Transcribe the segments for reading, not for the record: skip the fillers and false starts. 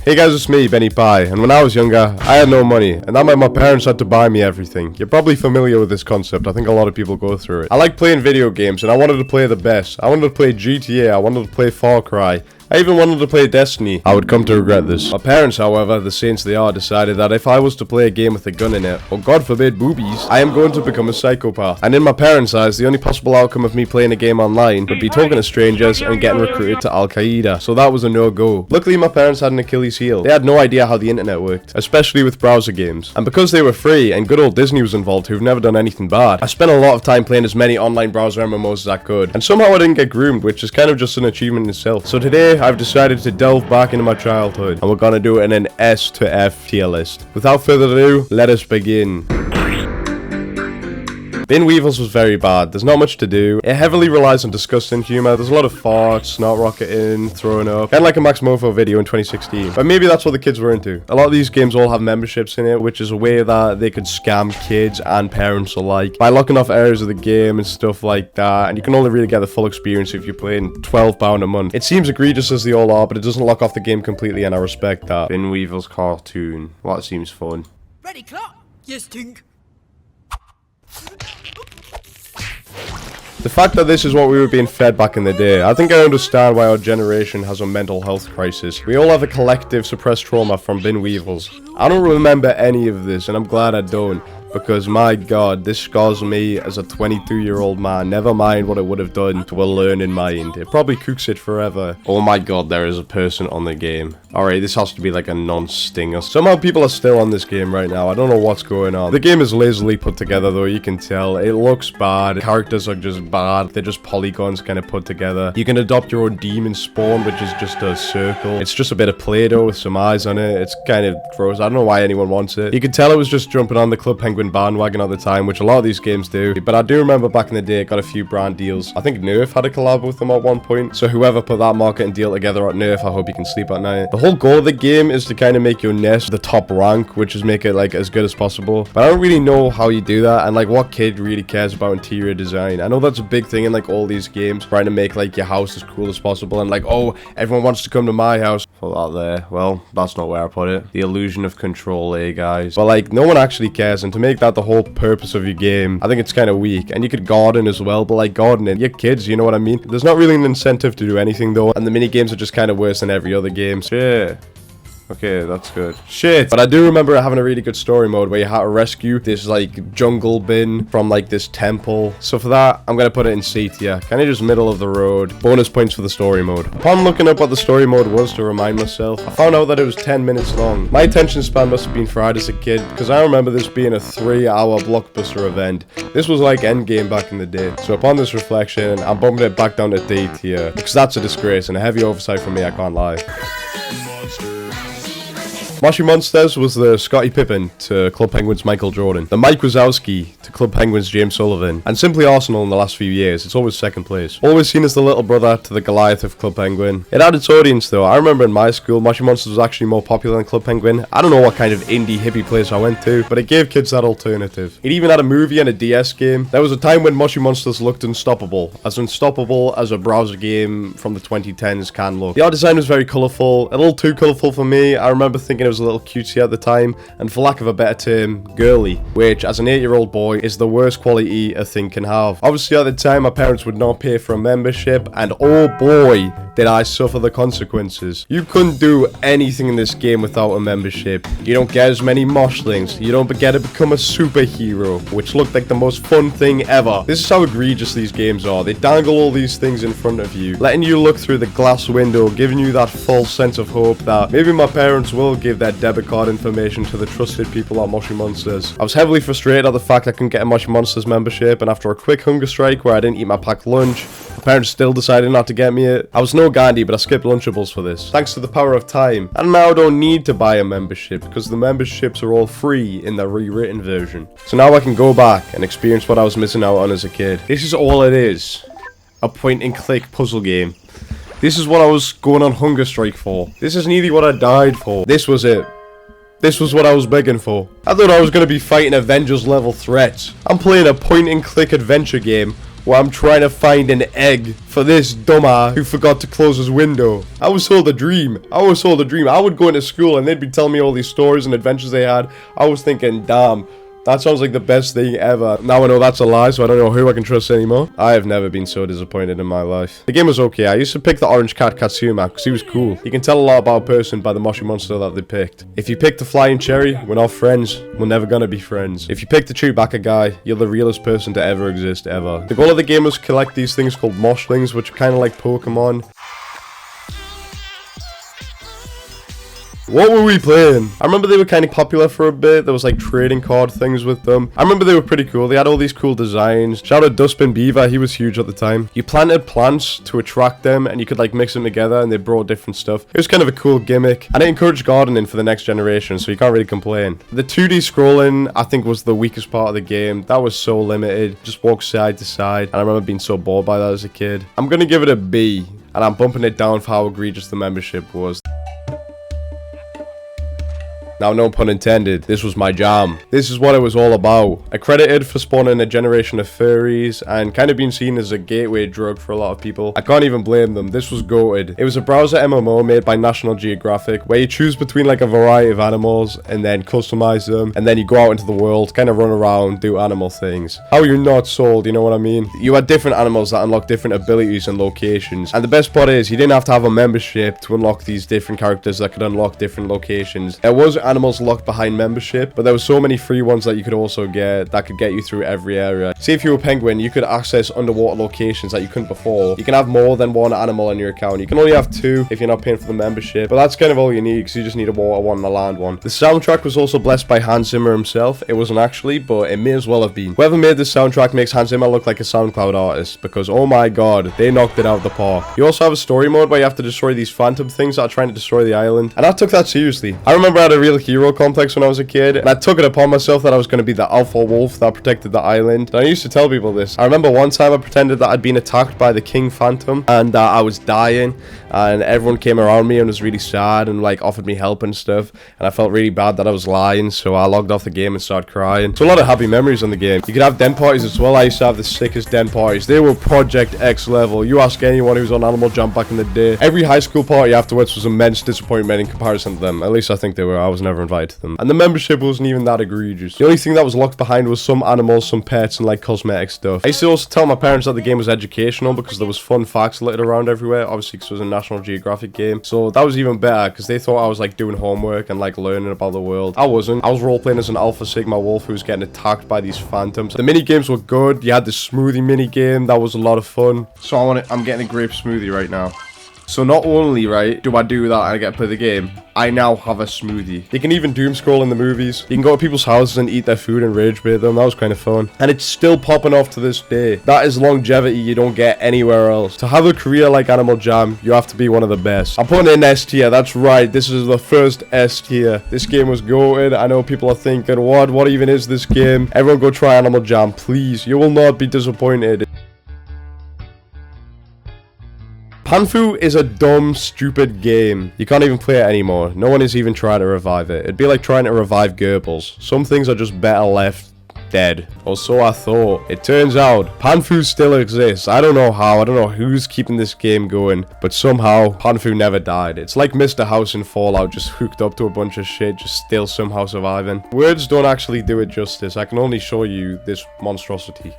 Hey guys, it's me, Benny Pie, and when I was younger, I had no money, and that meant my parents had to buy me everything. You're probably familiar with this concept, I think a lot of people go through it. I like playing video games, and I wanted to play the best. I wanted to play GTA, I wanted to play Far Cry. I even wanted to play Destiny. I would come to regret this. My parents, however, the saints they are, decided that if I was to play a game with a gun in it, or God forbid boobies, I am going to become a psychopath. And in my parents' eyes, the only possible outcome of me playing a game online would be talking to strangers and getting recruited to Al-Qaeda. So that was a no-go. Luckily, my parents had an Achilles heel. They had no idea how the internet worked, especially with browser games. And because they were free and good old Disney was involved, who've never done anything bad, I spent a lot of time playing as many online browser MMOs as I could. And somehow I didn't get groomed, which is kind of just an achievement in itself. So today, I've decided to delve back into my childhood, and we're gonna do it in an S to F tier list. Without further ado, let us begin. Bin Weevils was very bad. There's not much to do. It heavily relies on disgusting humor. There's a lot of farts, snot rocketing, throwing up. Kind of like a Max Mofo video in 2016. But maybe that's what the kids were into. A lot of these games all have memberships in it, which is a way that they could scam kids and parents alike by locking off areas of the game and stuff like that. And you can only really get the full experience if you're paying £12 a month. It seems egregious as they all are, but it doesn't lock off the game completely, and I respect that. Bin Weevils cartoon. Well, that seems fun. Ready, Clark? Yes, Tink. The fact that this is what we were being fed back in the day, I think I understand why our generation has a mental health crisis. We all have a collective suppressed trauma from Bin Weevils. I don't remember any of this, and I'm glad I don't. Because my god, this scars me as a 22-year-old man. Never mind what it would have done to a learning mind. It probably cooks it forever. Oh my god, there is a person on the game. Alright, this has to be like a non-stinger. Somehow people are still on this game right now. I don't know what's going on. The game is lazily put together though, you can tell. It looks bad. Characters are just bad. They're just polygons kind of put together. You can adopt your own demon spawn, which is just a circle. It's just a bit of Play-Doh with some eyes on it. It's kind of gross. I don't know why anyone wants it. You can tell it was just jumping on the Club Penguin bandwagon at the time, which a lot of these games do, but I do remember back in the day it got a few brand deals. I think Nerf had a collab with them at one point, so whoever put that marketing deal together at Nerf, I hope you can sleep at night. The whole goal of the game is to kind of make your nest the top rank, which is make it like as good as possible, but I don't really know how you do that, and like what kid really cares about interior design? I know that's a big thing in like all these games, trying to make like your house as cool as possible, and like, oh, everyone wants to come to my house. Put that there. Well, that's not where I put it. The illusion of control, guys. But like, no one actually cares, and to make that the whole purpose of your game, I think it's kind of weak. And you could garden as well, but like gardening, you're kids, you know what I mean? There's not really an incentive to do anything though, and the mini games are just kind of worse than every other game. So yeah. Okay, that's good. Shit. But I do remember having a really good story mode where you had to rescue this, like, jungle bin from, like, this temple. So for that, I'm gonna put it in C tier. Kind of just middle of the road. Bonus points for the story mode. Upon looking up what the story mode was to remind myself, I found out that it was 10 minutes long. My attention span must have been fried as a kid, because I remember this being a 3-hour blockbuster event. This was like Endgame back in the day. So upon this reflection, I'm bumping it back down to D tier, because that's a disgrace and a heavy oversight for me, I can't lie. Moshi Monsters was the Scottie Pippen to Club Penguin's Michael Jordan, the Mike Wazowski to Club Penguin's James Sullivan, and simply Arsenal in the last few years. It's always second place. Always seen as the little brother to the Goliath of Club Penguin. It had its audience though. I remember in my school, Moshi Monsters was actually more popular than Club Penguin. I don't know what kind of indie hippie place I went to, but it gave kids that alternative. It even had a movie and a DS game. There was a time when Moshi Monsters looked unstoppable as a browser game from the 2010s can look. The art design was very colourful, a little too colourful for me. I remember thinking it was a little cutesy at the time, and for lack of a better term, girly, which as an 8-year-old boy is the worst quality a thing can have. Obviously at the time my parents would not pay for a membership, and oh boy did I suffer the consequences. You couldn't do anything in this game without a membership. You don't get as many moshlings, you don't get to become a superhero, which looked like the most fun thing ever. This is how egregious these games are. They dangle all these things in front of you, letting you look through the glass window, giving you that false sense of hope that maybe my parents will give their debit card information to the trusted people at Moshi Monsters. I was heavily frustrated at the fact I couldn't get a Moshi Monsters membership, and after a quick hunger strike where I didn't eat my packed lunch, my parents still decided not to get me it. I was no Gandhi, but I skipped Lunchables for this, thanks to the power of time. And now I don't need to buy a membership, because the memberships are all free in the rewritten version. So now I can go back and experience what I was missing out on as a kid. This is all it is. A point-and-click puzzle game. This is what I was going on hunger strike for. This is nearly what I died for. This was it. This was what I was begging for. I thought I was going to be fighting Avengers level threats. I'm playing a point and click adventure game where I'm trying to find an egg for this dumbass who forgot to close his window. I was sold a dream. I was sold a dream. I would go into school and they'd be telling me all these stories and adventures they had. I was thinking, damn, that sounds like the best thing ever. Now I know that's a lie, so I don't know who I can trust anymore. I have never been so disappointed in my life. The game was okay. I used to pick the orange cat Katsuma because he was cool. You can tell a lot about a person by the Moshi Monster that they picked. If you pick the flying cherry, we're not friends. We're never gonna be friends. If you pick the Chewbacca guy, you're the realest person to ever exist, ever. The goal of the game was to collect these things called Moshlings, which are kind of like Pokemon. What were we playing? I remember they were kind of popular for a bit. There was like trading card things with them. I remember they were pretty cool. They had all these cool designs. Shout out Dustbin Beaver. He was huge at the time. You planted plants to attract them and you could like mix them together and they brought different stuff. It was kind of a cool gimmick. And it encouraged gardening for the next generation, so you can't really complain. The 2D scrolling, I think, was the weakest part of the game. That was so limited. Just walk side to side. And I remember being so bored by that as a kid. I'm gonna give it a B. And I'm bumping it down for how egregious the membership was. Now, no pun intended, this was my jam. This is what it was all about. Accredited for spawning a generation of furries and kind of being seen as a gateway drug for a lot of people. I can't even blame them. This was goated. It was a browser MMO made by National Geographic where you choose between like a variety of animals and then customize them. And then you go out into the world, kind of run around, do animal things. How are you not sold? You know what I mean? You had different animals that unlock different abilities and locations. And the best part is you didn't have to have a membership to unlock these different characters that could unlock different locations. There was animals locked behind membership, but there were so many free ones that you could also get that could get you through every area. See, if you were a penguin, you could access underwater locations that you couldn't before. You can have more than one animal on your account. You can only have 2 if you're not paying for the membership, but that's kind of all you need because you just need a water one and a land one. The soundtrack was also blessed by Hans Zimmer himself. It wasn't actually, but it may as well have been. Whoever made this soundtrack makes Hans Zimmer look like a SoundCloud artist because, oh my god, they knocked it out of the park. You also have a story mode where you have to destroy these phantom things that are trying to destroy the island, and I took that seriously. I remember I had a real hero complex when I was a kid, and I took it upon myself that I was going to be the alpha wolf that protected the island. And I used to tell people this. I remember one time I pretended that I'd been attacked by the king phantom and that I was dying, and everyone came around me and was really sad and like offered me help and stuff, and I felt really bad that I was lying, so I logged off the game and started crying. So a lot of happy memories on the game. You could have den parties as well. I used to have the sickest den parties. They were Project X level. You ask anyone who's on Animal Jam back in the day, every high school party afterwards was immense disappointment in comparison to them. At least I think they were. I was never invited to them. And the membership wasn't even that egregious. The only thing that was locked behind was some animals, some pets, and like cosmetic stuff. I used to also tell my parents that the game was educational because there was fun facts littered around everywhere, obviously because it was a National Geographic game. So that was even better because they thought I was like doing homework and like learning about the world. I wasn't. I was role-playing as an Alpha Sigma wolf who was getting attacked by these phantoms. The mini games were good. You had the smoothie mini game. That was a lot of fun. So I'm getting a grape smoothie right now. So not only, right, do I do that and I get to play the game, I now have a smoothie. You can even doom scroll in the movies. You can go to people's houses and eat their food and rage bait them. That was kind of fun. And it's still popping off to this day. That is longevity you don't get anywhere else. To have a career like Animal Jam, you have to be one of the best. I'm putting in S tier. That's right. This is the first S tier. This game was goated. I know people are thinking, what even is this game? Everyone go try Animal Jam, please. You will not be disappointed. Panfu is a dumb, stupid game. You can't even play it anymore. No one is even trying to revive it. It'd be like trying to revive Goebbels. Some things are just better left dead. Or so I thought. It turns out, Panfu still exists. I don't know how. I don't know who's keeping this game going. But somehow, Panfu never died. It's like Mr. House in Fallout, just hooked up to a bunch of shit, just still somehow surviving. Words don't actually do it justice. I can only show you this monstrosity.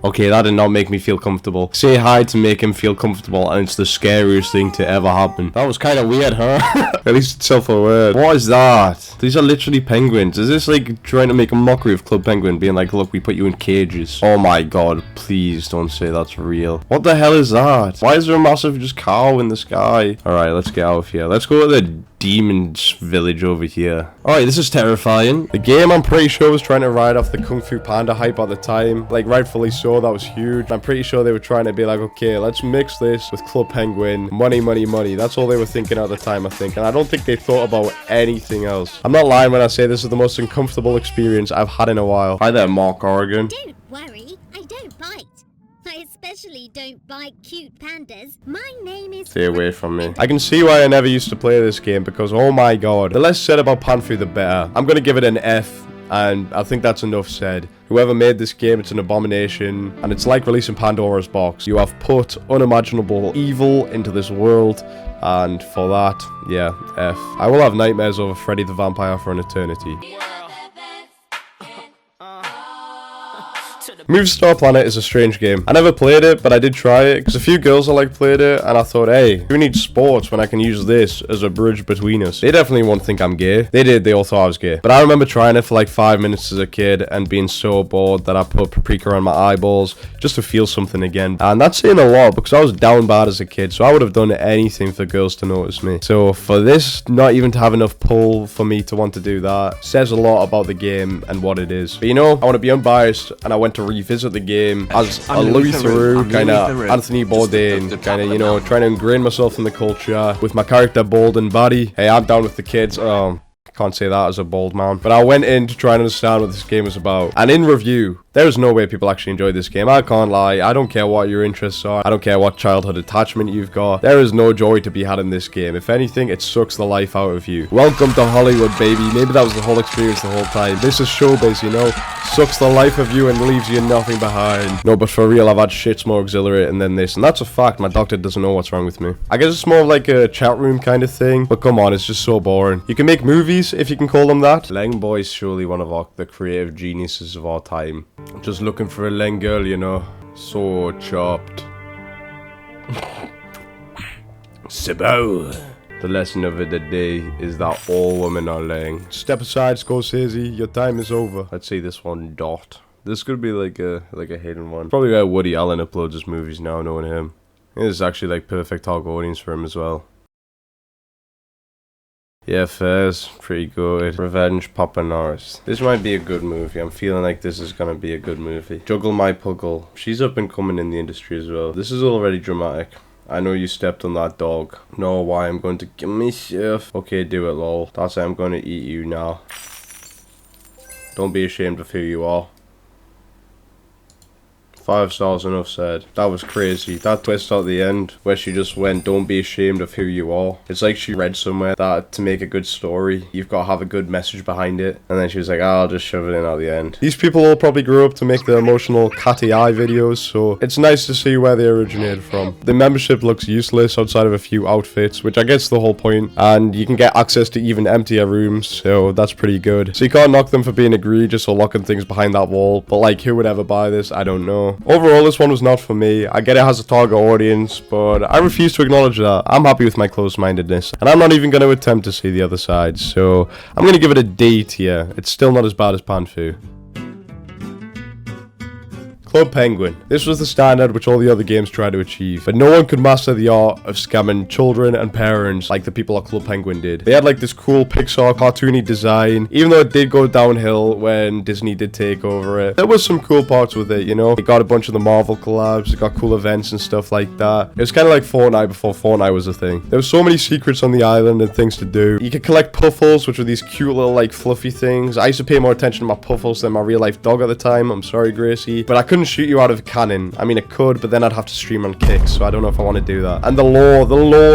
Okay, that did not make me feel comfortable. Say hi to make him feel comfortable, and it's the scariest thing to ever happen. That was kind of weird, huh? At least it's self-aware. What is that? These are literally penguins. Is this like trying to make a mockery of Club Penguin, being like, look, we put you in cages? Oh my god, please don't say that's real. What the hell is that? Why is there a massive just cow in the sky? Alright, let's get out of here. Let's go to the demon's village over here. Alright, this is terrifying. The game, I'm pretty sure, was trying to ride off the Kung Fu Panda hype at the time. Like, rightfully so, that was huge. I'm pretty sure they were trying to be like, okay, let's mix this with Club Penguin. Money, money, money. That's all they were thinking at the time, I think. And I don't think they thought about anything else. I'm not lying when I say this is the most uncomfortable experience I've had in a while. Hi there, Mark Oregon. Don't worry, I don't bite. I especially don't bite cute pandas. My name is... Stay away from me. I can see why I never used to play this game because, oh my god, the less said about Panfu, the better. I'm gonna give it an F, and I think that's enough said. Whoever made this game, it's an abomination, and it's like releasing Pandora's box. You have put unimaginable evil into this world, and for that, yeah, F. I will have nightmares over Freddy the Vampire for an eternity. Moviestar Planet is a strange game. I never played it, but I did try it, because a few girls I like played it, and I thought, hey, who needs sports when I can use this as a bridge between us? They definitely won't think I'm gay. They did, they all thought I was gay. But I remember trying it for like 5 minutes as a kid, and being so bored that I put paprika on my eyeballs, just to feel something again. And that's saying a lot, because I was down bad as a kid, so I would have done anything for girls to notice me. So for this not even to have enough pull for me to want to do that, says a lot about the game and what it is. But you know, I want to be unbiased, and I went to revisit the game as a Louis Theroux, kind of Anthony Bourdain, kind of, you know, trying to ingrain myself in the culture with my character Bold and Buddy. Hey, I'm down with the kids. Can't say that as a bold man. But I went in to try and understand what this game was about. And in review, there's no way people actually enjoy this game. I can't lie. I don't care what your interests are. I don't care what childhood attachment you've got. There is no joy to be had in this game. If anything, it sucks the life out of you. Welcome to Hollywood, baby. Maybe that was the whole experience the whole time. This is showbiz, you know? Sucks the life of you and leaves you nothing behind. No, but for real, I've had shits more exhilarating than this. And that's a fact. My doctor doesn't know what's wrong with me. I guess it's more of like a chat room kind of thing. But come on, it's just so boring. You can make movies, if you can call them that. Leng Boy is surely one of the creative geniuses of our time. Just looking for a Leng girl, you know. So chopped. Sabo. The lesson of the day is that all women are Leng. Step aside, Scorsese. Your time is over. Let's see this one, Dot. This could be like a hidden one. Probably where Woody Allen uploads his movies now, knowing him. This is actually like perfect target audience for him as well. Yeah, Fairs, pretty good. Revenge, Papa Norris. This might be a good movie. I'm feeling like this is gonna be a good movie. Juggle My Puggle. She's up and coming in the industry as well. This is already dramatic. I know you stepped on that dog. No, why I'm going to kill myself. Okay, do it, lol. That's how I'm going to eat you now. Don't be ashamed of who you are. 5 stars, enough said. That was crazy. That twist at the end where she just went, don't be ashamed of who you are. It's like she read somewhere that to make a good story, you've got to have a good message behind it. And then she was like, I'll just shove it in at the end. These people all probably grew up to make the emotional catty eye videos, so it's nice to see where they originated from. The membership looks useless outside of a few outfits, which I guess the whole point. And you can get access to even emptier rooms, so that's pretty good. So you can't knock them for being egregious or locking things behind that wall, but like, who would ever buy this? I don't know. Overall, this one was not for me. I get it has a target audience, but I refuse to acknowledge that. I'm happy with my close-mindedness, and I'm not even going to attempt to see the other side, so I'm going to give it a D tier. It's still not as bad as Panfu. Club Penguin. This was the standard which all the other games tried to achieve, but no one could master the art of scamming children and parents like the people at Club Penguin did. They had like this cool Pixar cartoony design, even though it did go downhill when Disney did take over it. There was some cool parts with it, you know. It got a bunch of the Marvel collabs, it got cool events and stuff like that. It was kind of like Fortnite before Fortnite was a thing. There were so many secrets on the island and things to do. You could collect puffles, which were these cute little like fluffy things. I used to pay more attention to my puffles than my real life dog at the time. I'm sorry, Gracie, but I couldn't shoot you out of a cannon. I mean, it could, but then I'd have to stream on kicks, so I don't know if I want to do that. And the lore,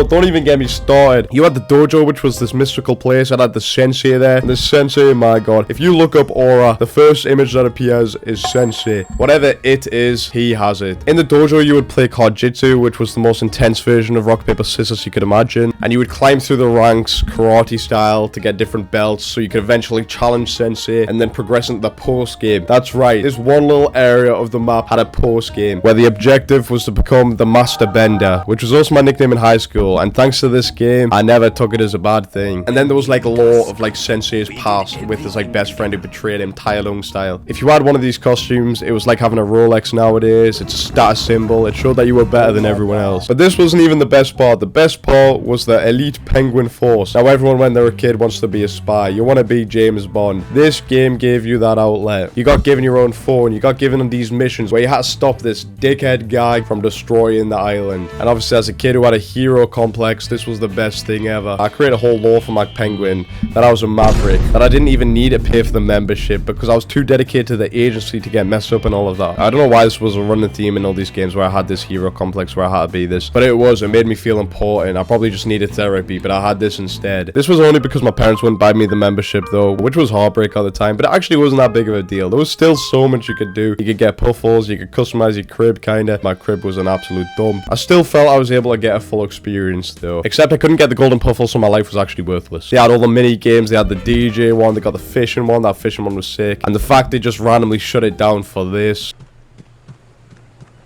don't even get me started. You had the dojo, which was this mystical place. I had the sensei there, and the sensei, my god, if you look up Aura, the first image that appears is sensei. Whatever it is, he has it. In the dojo, you would play card jitsu, which was the most intense version of rock, paper, scissors you could imagine, and you would climb through the ranks karate style to get different belts, so you could eventually challenge sensei and then progress into the post game. That's right, this one little area of the map had a post game where the objective was to become the Master Bender, which was also my nickname in high school, and thanks to this game I never took it as a bad thing. And then there was like lore of like Sensei's past with his like best friend who betrayed him, Tai Lung style. If you had one of these costumes, it was like having a Rolex nowadays. It's a status symbol. It showed that you were better than everyone else. But this wasn't even the best part. The best part was the elite penguin force. Now everyone when they're a kid wants to be a spy. You want to be James Bond. This game gave you that outlet. You got given your own phone. You got given these missions missions where you had to stop this dickhead guy from destroying the island. And obviously, as a kid who had a hero complex, this was the best thing ever. I created a whole lore for my penguin that I was a maverick, that I didn't even need to pay for the membership because I was too dedicated to the agency to get messed up and all of that. I don't know why this was a running theme in all these games where I had this hero complex where I had to be this, but it was. It made me feel important. I probably just needed therapy, but I had this instead. This was only because my parents wouldn't buy me the membership though, which was heartbreak at the time, but it actually wasn't that big of a deal. There was still so much you could do. You could get puffles, you could customize your crib kinda. My crib was an absolute dump. I still felt I was able to get a full experience though, except I couldn't get the golden puffles, so my life was actually worthless. They had all the mini games, they had the DJ one, they got the fishing one. That fishing one was sick, and the fact they just randomly shut it down for this.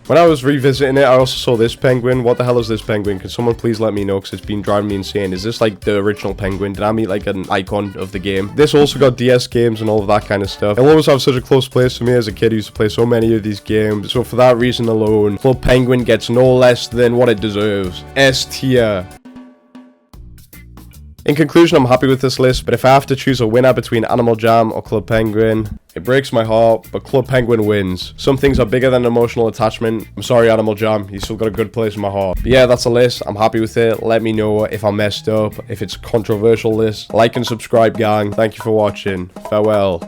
When I was revisiting it, I also saw this penguin. What the hell is this penguin? Can someone please let me know, because it's been driving me insane. Is this like the original penguin? Did I meet like an icon of the game? This also got DS games and all of that kind of stuff. It'll always have such a close place to me as a kid who used to play so many of these games. So for that reason alone, Club Penguin gets no less than what it deserves. S tier. In conclusion, I'm happy with this list, but if I have to choose a winner between Animal Jam or Club Penguin, it breaks my heart, but Club Penguin wins. Some things are bigger than emotional attachment. I'm sorry, Animal Jam, you still got a good place in my heart. But yeah, that's a list. I'm happy with it. Let me know if I messed up, if it's a controversial list. Like and subscribe, gang. Thank you for watching. Farewell.